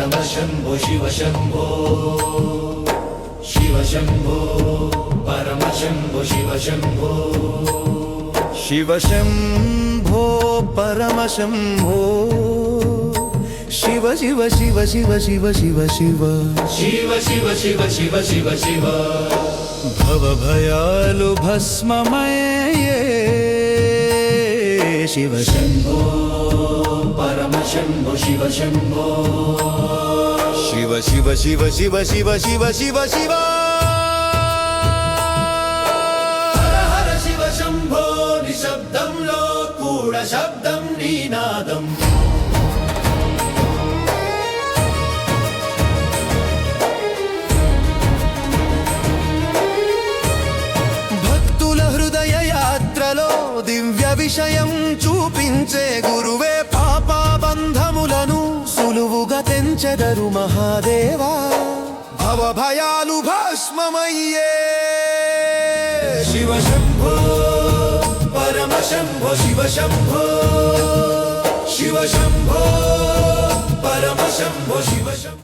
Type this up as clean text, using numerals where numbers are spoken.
परमशम्भो शिव शम्भो शिव शम्भो परमशम्भो शिव शम्भो शिव शम्भो परमशम्भो शिव शिव शिव शिव शिव शिव शिव शिव शिव शिव शिव शिव शिव भवभयालु भस्ममये शिव शम्भो परमशम्भो शिव शम्भो शिव शिव शिव शिव शिव शिव शिव शिव हर हर शिव शम्भो निशब्दंलो कूड शब्दं निनादम् దివ్య విషయం చూపించే గురువే పాపబంధములను సులువుగా తెంచెదరు మహాదేవా భవభయాలు భస్మమయ్యే शिव शम्भो परमशम्भो शिव शम्भो शिव शम्भो परमशम्भो शिव शम्भो